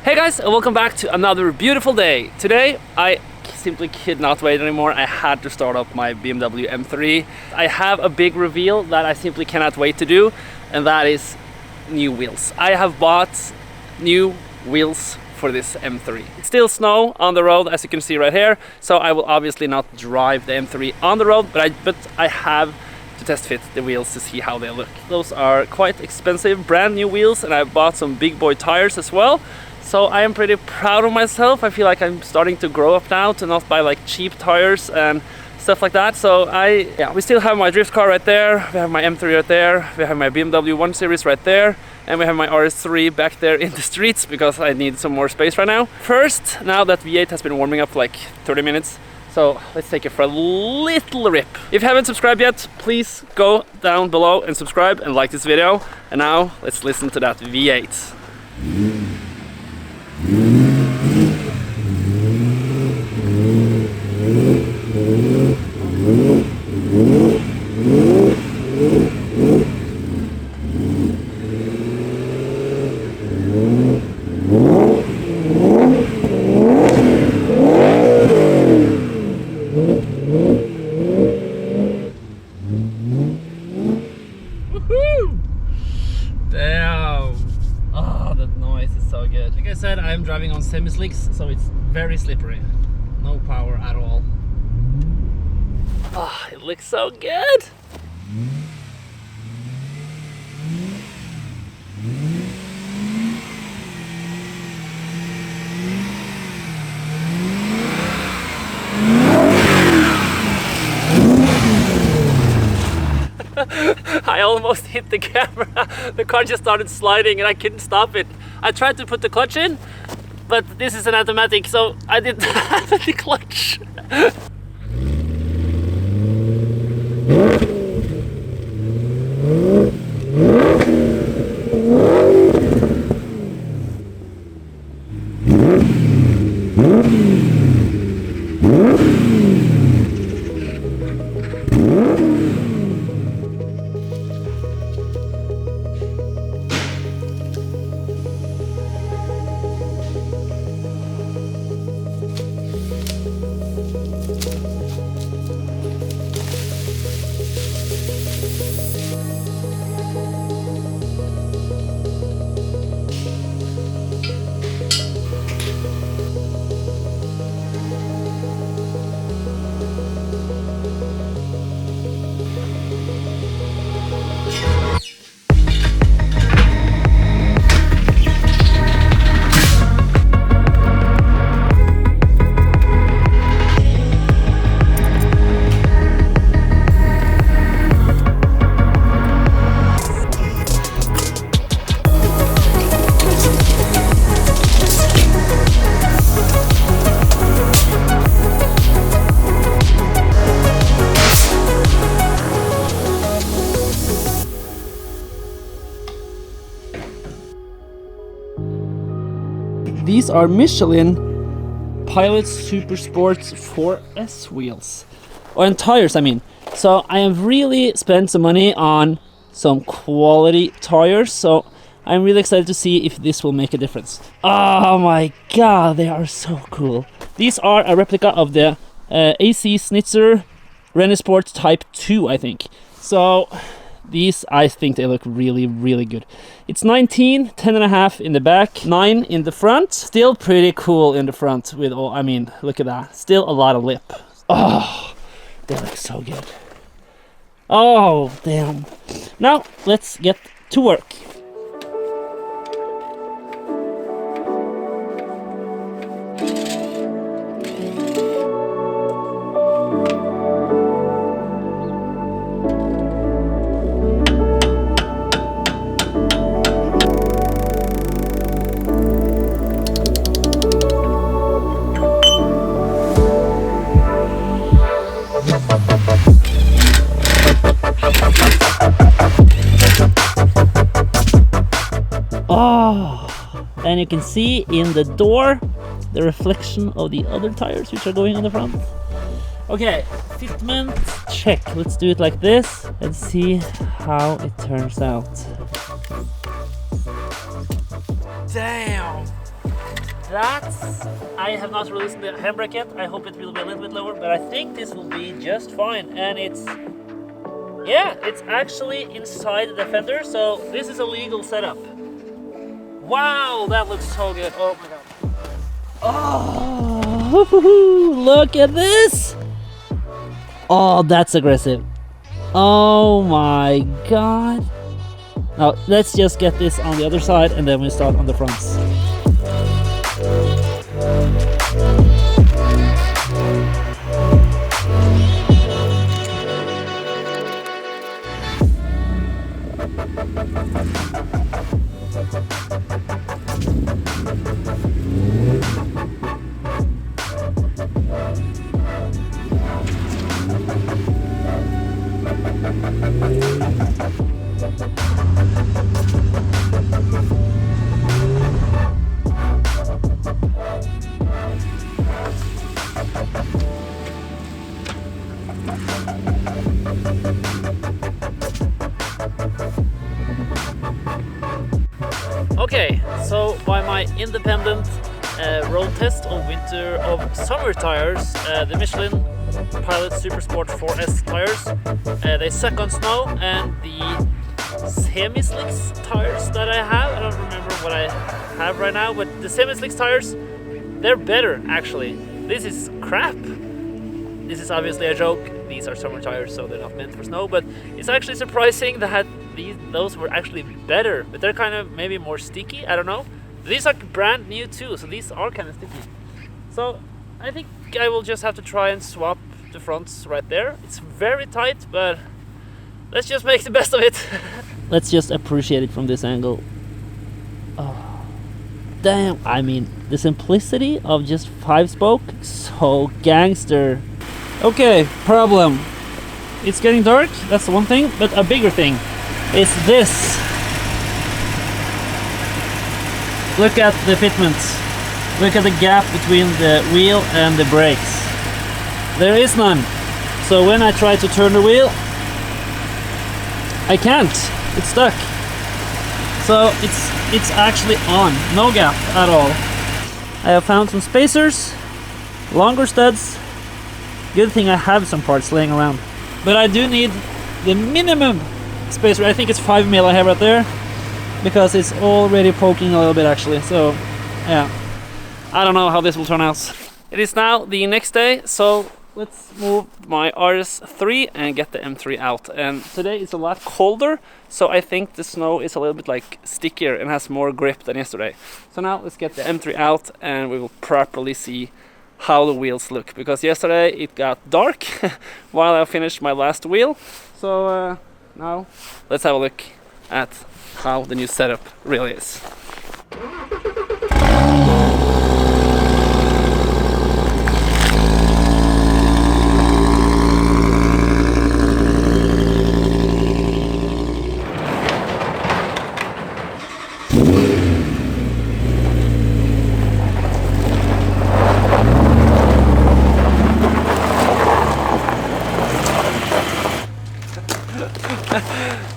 Hey guys, and welcome back to another beautiful day. Today, I simply could not wait anymore. I had to start up my BMW M3. I have a big reveal that I simply cannot wait to do, and that is new wheels. I have bought new wheels for this M3. It's still snow on the road, as you can see right here, so I will obviously not drive the M3 on the road, but I have to test fit the wheels to see how they look. Those are quite expensive, brand new wheels, and I bought some big boy tires as well. So I am pretty proud of myself. I feel like I'm starting to grow up now to not buy like cheap tires and stuff like that. So we still have my drift car right there. We have my M3 right there. We have my BMW 1 Series right there. And we have my RS3 back there in the streets because I need some more space right now. First, now that V8 has been warming up for like 30 minutes, so let's take it for a little rip. If you haven't subscribed yet, please go down below and subscribe and like this video. And now let's listen to that V8. Damn! Oh, that noise is so good. Like I said, I'm driving on semi-slicks, so it's very slippery. No power at all. Oh, it looks so good! I almost hit the camera. The car just started sliding and I couldn't stop it. I tried to put the clutch in, but this is an automatic, so I didn't have the clutch. These are Michelin Pilot Super Sports 4S wheels, and tires I mean. So I have really spent some money on some quality tires, so I'm really excited to see if this will make a difference. Oh my god, they are so cool. These are a replica of the AC Schnitzer Rennesport Type 2, I think. So these, I think they look really, really good. It's 19, 10.5 in the back, 9 in the front. Still pretty cool in the front with all, I mean, look at that. Still a lot of lip. Oh, they look so good. Oh, damn. Now, let's get to work. Oh, and you can see in the door the reflection of the other tires which are going on the front. Okay, fitment check. Let's do it like this and see how it turns out. Damn! that's... I have not released the handbrake yet. I hope it will be a little bit lower, but I think this will be just fine. And it's... yeah, it's actually inside the fender, so this is a legal setup. Wow, that looks so good. Oh my god. Oh, look at this. Oh, that's aggressive. Oh my god. Now, let's just get this on the other side and then we start on the fronts. Okay, so by my independent road test of summer tires, the Michelin Pilot Super Sport 4S tires, they suck on snow, and the semi-slicks tires that I have, I don't remember what I have right now, but the semi-slicks tires, they're better actually. This is crap. This is obviously a joke. These are summer tires, so they're not meant for snow, but it's actually surprising that those were actually better, but they're kind of maybe more sticky, I don't know. These are brand new too, so these are kind of sticky. So I think I will just have to try and swap the fronts right there. It's very tight, but let's just make the best of it. Let's just appreciate it from this angle. Oh, damn, I mean, the simplicity of just 5-spoke, so gangster. Okay, problem. It's getting dark, that's the one thing, but a bigger thing is this. Look at the fitments. Look at the gap between the wheel and the brakes. There is none. So when I try to turn the wheel, I can't. It's stuck. So it's actually on. No gap at all. I have found some spacers, longer studs. Good thing I have some parts laying around. But I do need the minimum spacer. I think it's 5 mil I have right there, because it's already poking a little bit actually. So yeah, I don't know how this will turn out. It is now the next day, so let's move my RS3 and get the M3 out. And today it's a lot colder, so I think the snow is a little bit like stickier and has more grip than yesterday. So now let's get the M3 out and we will properly see how the wheels look, because yesterday it got dark while I finished my last wheel. So now let's have a look at how the new setup really is.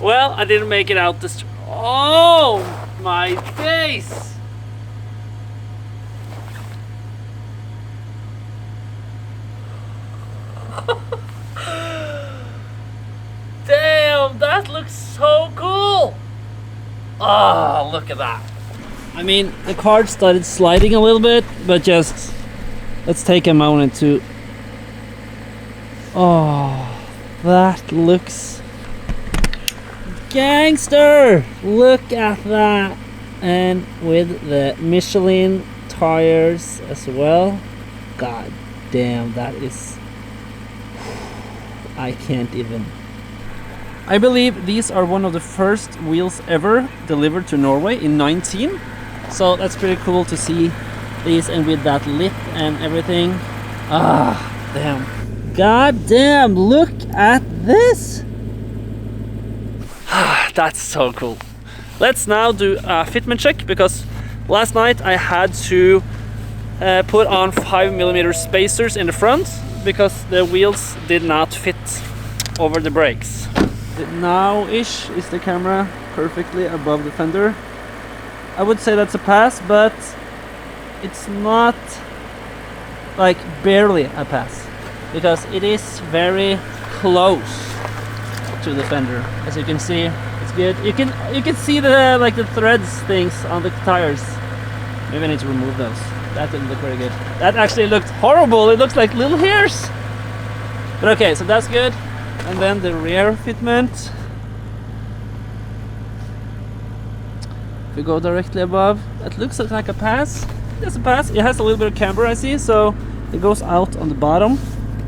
Well, I didn't make it out this. Oh my face! Damn, that looks so cool! Oh, look at that. I mean, the card started sliding a little bit, but just let's take a moment to... Oh, that looks gangster! Look at that! And with the Michelin tires as well. God damn, that is... I can't even... I believe these are one of the first wheels ever delivered to Norway in 19. So that's pretty cool to see these, and with that lip and everything. Ah, damn. God damn, look at this! That's so cool. Let's now do a fitment check, because last night I had to put on 5mm spacers in the front because the wheels did not fit over the brakes. Now-ish is the camera perfectly above the fender. I would say that's a pass, but it's not like barely a pass, because it is very close to the fender. As you can see, it's good. You can see the like the threads things on the tires. Maybe I need to remove those. That didn't look very good. That actually looked horrible. It looks like little hairs. But okay, so that's good. And then the rear fitment. If we go directly above, it looks like a pass. It's a pass. It has a little bit of camber, I see, so it goes out on the bottom.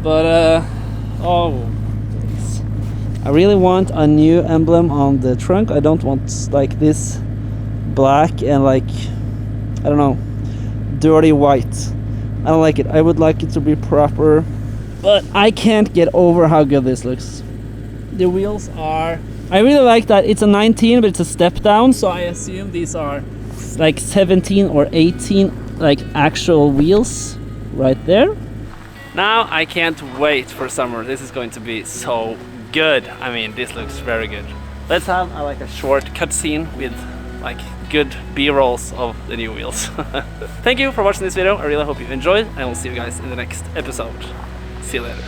But oh, geez. I really want a new emblem on the trunk. I don't want like this black and like, I don't know, dirty white. I don't like it. I would like it to be proper, but I can't get over how good this looks. The wheels are, I really like that it's a 19, but it's a step down, so I assume these are like 17 or 18 like actual wheels right there. Now I can't wait for summer. This is going to be so good. I mean, this looks very good. Let's have like a short cutscene with like good B-rolls of the new wheels. Thank you for watching this video. I really hope you enjoyed, and I will see you guys in the next episode. See you later.